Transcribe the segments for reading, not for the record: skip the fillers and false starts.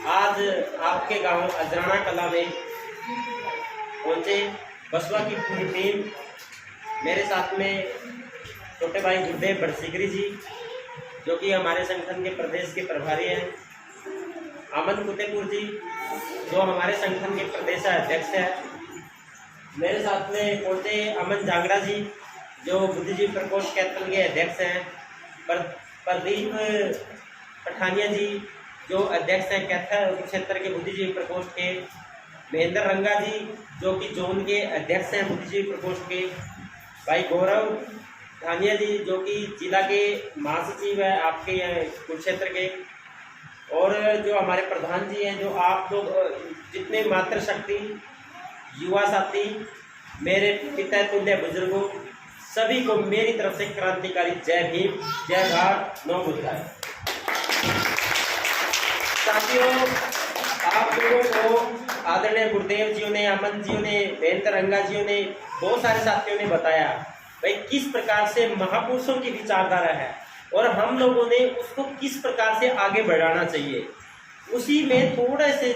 आज आपके गांव अजराना कला में पहुंचे बसवा की पूरी टीम। मेरे साथ में छोटे भाई गुरुदेव बड़सिगरी जी, जो कि हमारे संगठन के प्रदेश के प्रभारी हैं, अमन फतेहपुर जी, जो हमारे संगठन के प्रदेश अध्यक्ष है। मेरे साथ में पहुंचे अमन जांगड़ा जी, जो बुद्धिजीवी प्रकोष्ठ कैथल के अध्यक्ष हैं। प्रदीप पठानिया जी, जो अध्यक्ष हैं कैथल क्षेत्र के बुद्धिजीवी प्रकोष्ठ के। महेंद्र रंगा जी, जो कि जोन के अध्यक्ष हैं बुद्धिजीवी प्रकोष्ठ के। भाई गौरव धानिया जी, जो कि जिला के महासचिव है आपके कुरुक्षेत्र के। और जो हमारे प्रधान जी हैं, जो आप लोग जितने मातृशक्ति युवा साथी, मेरे पिता तुल्य बुजुर्गों, सभी को मेरी तरफ से क्रांतिकारी जय भीम, जय भारत, नौ बुद्धाय। साथियों, आप लोगों को आदरणीय गुरुदेव जी ने, अमन जी ने, महेंद्र रंगा जी ने, बहुत सारे साथियों ने बताया भाई किस प्रकार से महापुरुषों की विचारधारा है और हम लोगों ने उसको किस प्रकार से आगे बढ़ाना चाहिए। उसी में थोड़े से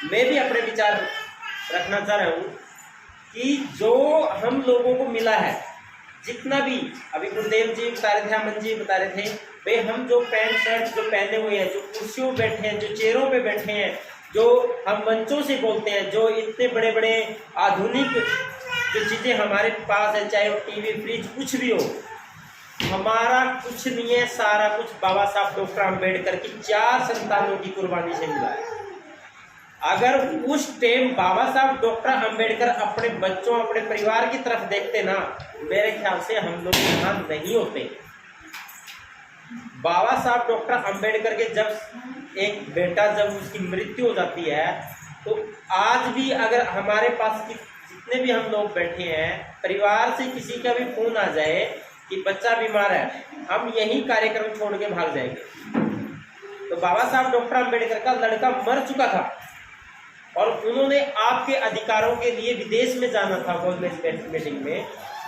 मैं भी अपने विचार रखना चाह रहा हूँ कि जो हम लोगों को मिला है, जितना भी अभी गुरुदेव जी बता रहे थे, अमन जी बता रहे थे, भाई हम जो पैंट शर्ट जो पहने हुए हैं, जो कुर्सियों पे बैठे हैं, जो चेयरों पे बैठे हैं, जो हम मंचों से बोलते हैं, जो इतने बड़े बड़े आधुनिक जो चीज़ें हमारे पास है, चाहे वो टीवी, फ्रिज, कुछ भी हो, हमारा कुछ नहीं है, सारा कुछ बाबा साहब डॉक्टर अम्बेडकर की 4 संतानों की कुर्बानी से मिला है। अगर उस टाइम बाबा साहब डॉक्टर अम्बेडकर अपने बच्चों, अपने परिवार की तरफ देखते ना, मेरे ख्याल से हम लोग यहाँ नहीं होते। बाबा साहब डॉक्टर अम्बेडकर के जब एक बेटा, जब उसकी मृत्यु हो जाती है, तो आज भी अगर हमारे पास जितने भी हम लोग बैठे हैं, परिवार से किसी का भी फोन आ जाए कि बच्चा बीमार है, हम यही कार्यक्रम छोड़ के भाग जाएंगे। तो बाबा साहब डॉक्टर अम्बेडकर का लड़का मर चुका था और उन्होंने आपके अधिकारों के लिए विदेश में जाना था कॉलेज मीटिंग में।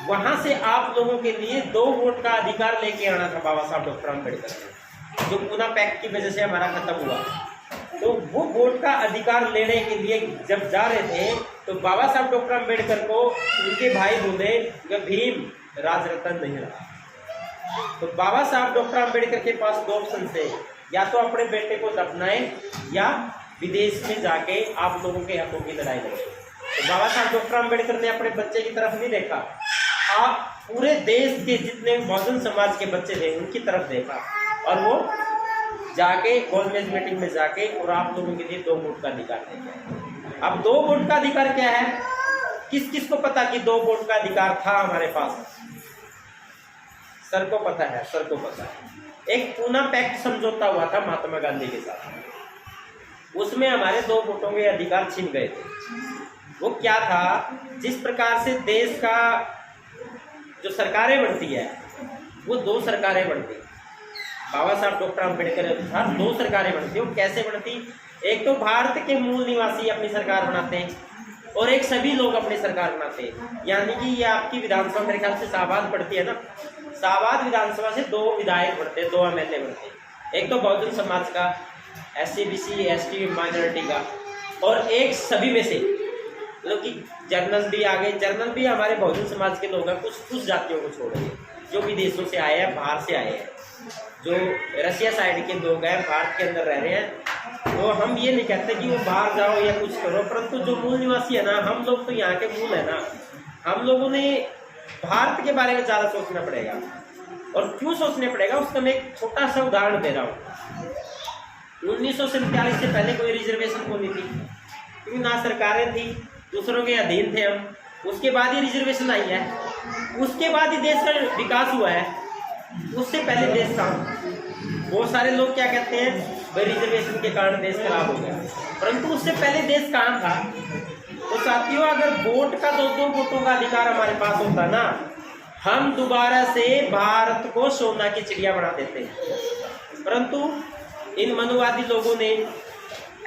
वहां से आप लोगों के लिए 2 वोट का अधिकार लेके आना था बाबा साहब डॉक्टर अम्बेडकर ने, जो पूना पैक्ट की वजह से हमारा खत्म हुआ। तो वो वोट का अधिकार लेने के लिए जब जा रहे थे, तो बाबा साहब डॉक्टर अम्बेडकर को उनके भाई बोले कि भीम राजरत्न नहीं रहा। तो बाबा साहब डॉक्टर अम्बेडकर के पास 2 ऑप्शन थे, या तो अपने बेटे को दफनाएं या विदेश में जाके आप लोगों के हकों की लड़ाई लड़े। तो बाबा साहब डॉक्टर अम्बेडकर ने अपने बच्चे की तरफ नहीं देखा, आप पूरे देश के जितने बहुजन समाज के बच्चे थे उनकी तरफ देखा, और वो जाके कॉलेज मीटिंग में जाके और आप लोगों के लिए 2 वोट का अधिकार लेके आए। अब 2 वोट का अधिकार क्या है, किस किस को पता कि 2 वोट का अधिकार था हमारे पास? सर को पता है, सर को पता है। एक पूना पैक्ट समझौता हुआ था महात्मा गांधी के साथ, उसमें हमारे 2 वोटों के अधिकार छीन गए थे। वो क्या था, जिस प्रकार से देश का जो सरकारें बनती है, वो 2 सरकारें बनती। बाबा साहब डॉक्टर अम्बेडकर के अनुसार 2 सरकारें बनती। वो कैसे बनती? एक तो भारत के मूल निवासी अपनी सरकार बनाते हैं और एक सभी लोग अपनी सरकार बनाते हैं। यानी कि ये आपकी विधानसभा मेरे ख्याल से शाहबाद पड़ती है ना, शाहबाद विधानसभा से 2 विधायक बनते हैं, 2 MLA बनते हैं। एक तो बहुजन समाज का, SC BC ST माइनॉरिटी का, और एक सभी में से मतलब कि जर्नल भी आ गए। जर्नल भी हमारे बहुजन समाज के लोग हैं, कुछ जातियों को छोड़ के, जो विदेशों से आए हैं, बाहर से आए हैं, जो रशिया साइड के लोग हैं, भारत के अंदर रह रहे हैं। तो हम ये नहीं कहते कि वो बाहर जाओ या कुछ करो, परंतु जो मूल निवासी है ना, हम लोग तो यहाँ के मूल है ना, हम लोगों ने भारत के बारे में ज़्यादा सोचना पड़ेगा। और क्यों सोचना पड़ेगा, उसका मैं एक छोटा सा उदाहरण दे रहा हूँ। 1947 से पहले कोई रिजर्वेशन को नहीं थी, क्योंकि ना सरकारें थी, दूसरों के अधीन थे हम। उसके बाद ही रिजर्वेशन आई है, उसके बाद ही देश का विकास हुआ है। उससे पहले देश था, बहुत सारे लोग क्या कहते हैं भाई रिजर्वेशन के कारण देश खराब हो गया, परंतु उससे पहले देश कहाँ था? तो साथियों, अगर वोट का 2 वोटों का अधिकार हमारे पास होता ना, हम दोबारा से भारत को सोना की चिड़िया बना देते। परंतु इन मनुवादी लोगों ने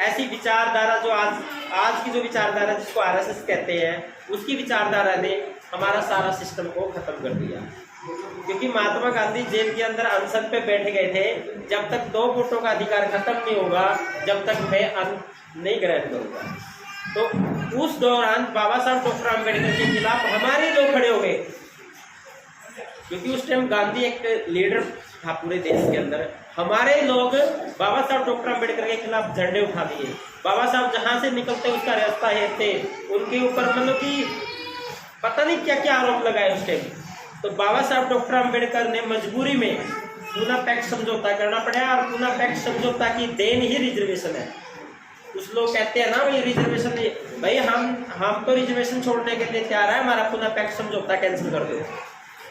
ऐसी विचारधारा, जो आज की जो विचारधारा जिसको RSS कहते हैं, उसकी विचारधारा ने हमारा सारा सिस्टम को खत्म कर दिया। क्योंकि महात्मा गांधी जेल के अंदर अनशन पे बैठ गए थे, जब तक 2 वोटों का अधिकार खत्म नहीं होगा जब तक मैं अन्न नहीं ग्रहण करूंगा। तो उस दौरान बाबा साहब डॉक्टर अम्बेडकर के खिलाफ हमारे लोग खड़े हो गए, क्योंकि उस टाइम गांधी एक लीडर था पूरे देश के अंदर। हमारे लोग बाबा साहब डॉक्टर अम्बेडकर के खिलाफ झंडे उठा दिए। बाबा साहब जहां से निकलते उसका रास्ता हेरते, उनके ऊपर मतलब कि पता नहीं क्या क्या आरोप लगाए उस टाइम। तो बाबा साहब डॉक्टर अम्बेडकर ने मजबूरी में पूना पैक्ट समझौता करना पड़ा, और पूना पैक्ट समझौता की देन ही रिजर्वेशन है। कुछ लोग कहते हैं ना भाई रिजर्वेशन, भाई हम तो रिजर्वेशन छोड़ने के लिए तैयार है, हमारा पूना पैक्ट समझौता कैंसिल कर दो।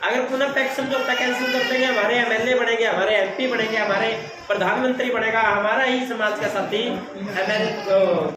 अगर पूना पैक्ट समझौता कैंसिल कर देंगे, हमारे एमएलए बनेंगे, हमारे एमपी बनेंगे, हमारे प्रधानमंत्री बनेगा हमारा ही समाज का साथी